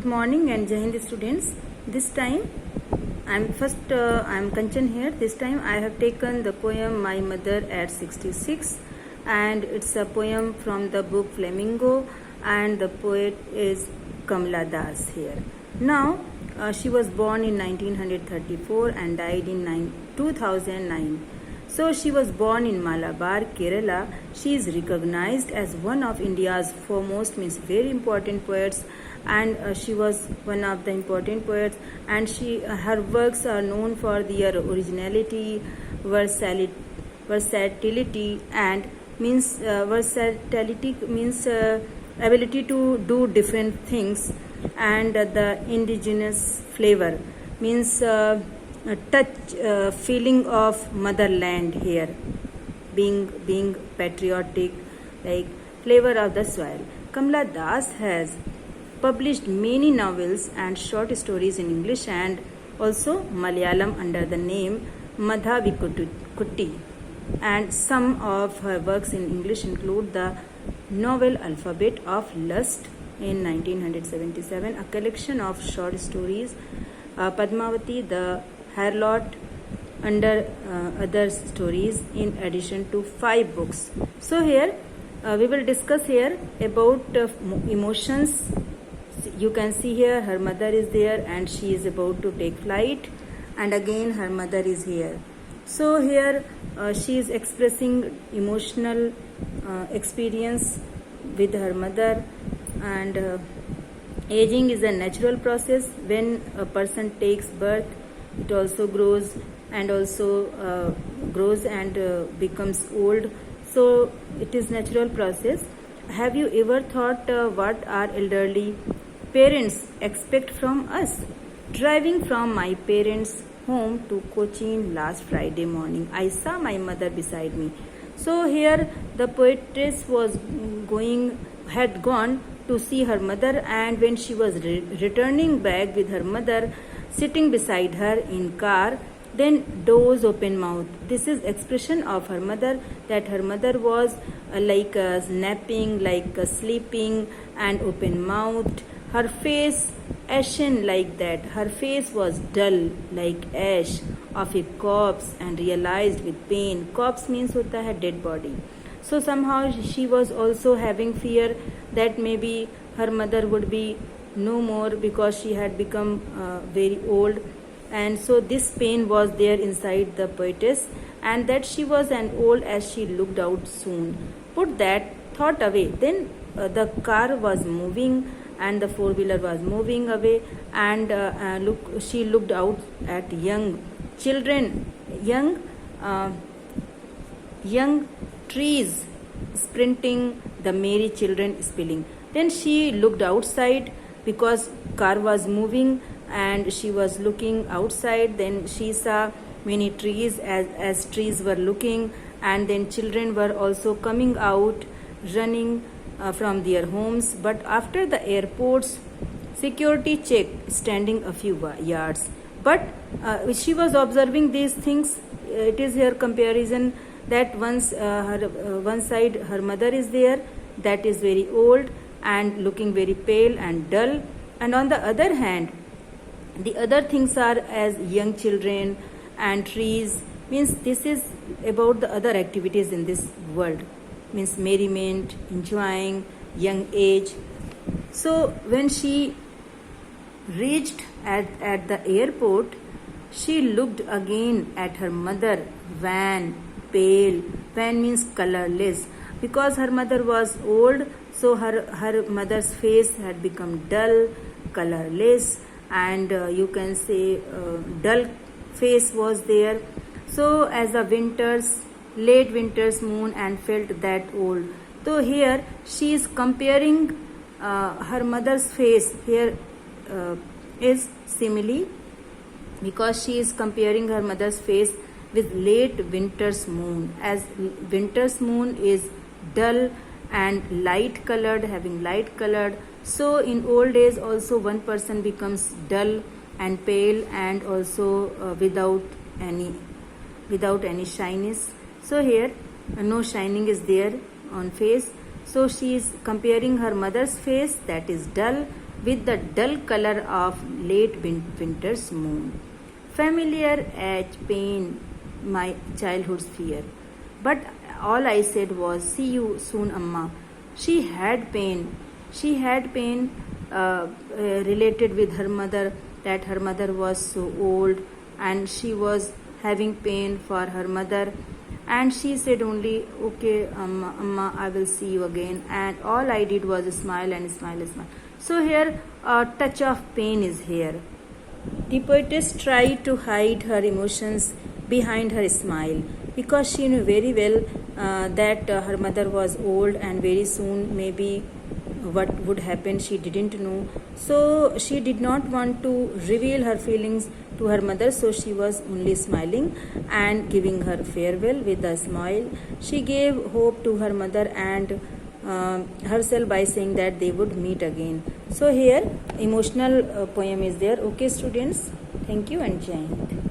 morning and Jai Hind students. This time I'm Kanchan here. This time I have taken the poem My Mother at 66, and it's a poem from the book Flamingo, and the poet is Kamla Das here. Now she was born in 1934 and died in 2009. So she was born in Malabar, Kerala. She is recognized as one of India's foremost, very important poets, and she was one of the important poets. And her works are known for their originality, versatility, and versatility means ability to do different things, and the indigenous flavor means. A touch feeling of motherland here, being patriotic, like flavor of the soil. Kamla Das has published many novels and short stories in English and also Malayalam under the name Madhavikutty, and some of her works in English include the novel Alphabet of Lust in 1977, a collection of short stories, Padmavati the Harlot, under other stories, in addition to 5 books. So here we will discuss here about emotions. You can see here her mother is there and she is about to take flight, and again her mother is here. So here she is expressing emotional experience with her mother, and aging is a natural process. When a person takes birth, it also grows and becomes old. So it is natural process. Have you ever thought what our elderly parents expect from us? Driving from my parents' home to Cochin last Friday morning, I saw my mother beside me. So here the poetess had gone to see her mother, and when she was returning back with her mother sitting beside her in car, then doors open mouth. This is expression of her mother, that her mother was like napping, like sleeping, and open mouthed. Her face ashen like that. Her face was dull like ash of a corpse, and realized with pain. Corpse means hota hai dead body. So somehow she was also having fear that maybe her mother would be no more because she had become very old, and so this pain was there inside the poetess, and that she was an old as she looked out soon. Put that thought away. Then the car was moving and the four-wheeler was moving away, and she looked out at young children, young trees sprinting, the merry children spilling. Then she looked outside because car was moving and she was looking outside. Then she saw many trees as trees were looking, and then children were also coming out, running from their homes. But after the airport's security check, standing a few yards. But she was observing these things. It is her comparison that one side her mother is there, that is very old and looking very pale and dull, and on the other hand the other things are as young children and trees, means this is about the other activities in this world, means merriment, enjoying, young age. So when she reached at the airport, she looked again at her mother, wan, pale. Wan means colorless, because her mother was old. So her mother's face had become dull, colorless, and you can say dull face was there. So as the late winter's moon, and felt that old. So here she is comparing her mother's face. Here is simile, because she is comparing her mother's face with late winter's moon, as winter's moon is dull and light colored, having light colored. So in old days also one person becomes dull and pale, and also without any shyness. So here no shining is there on face. So she is comparing her mother's face, that is dull, with the dull color of late winter's moon. Familiar as pain, my childhood's fear. But all I said was, "See you soon, Amma." She had pain. She had pain related with her mother, that her mother was so old and she was having pain for her mother. And she said only, "Okay, Amma, I will see you again." And all I did was smile and smile and smile. So here, a touch of pain is here. The poetess tried to hide her emotions behind her smile because she knew very well that her mother was old and very soon maybe what would happen she didn't know. So she did not want to reveal her feelings to her mother, so she was only smiling and giving her farewell with a smile. She gave hope to her mother and herself by saying that they would meet again. So here emotional poem is there. Okay students, thank you and Jai Hind.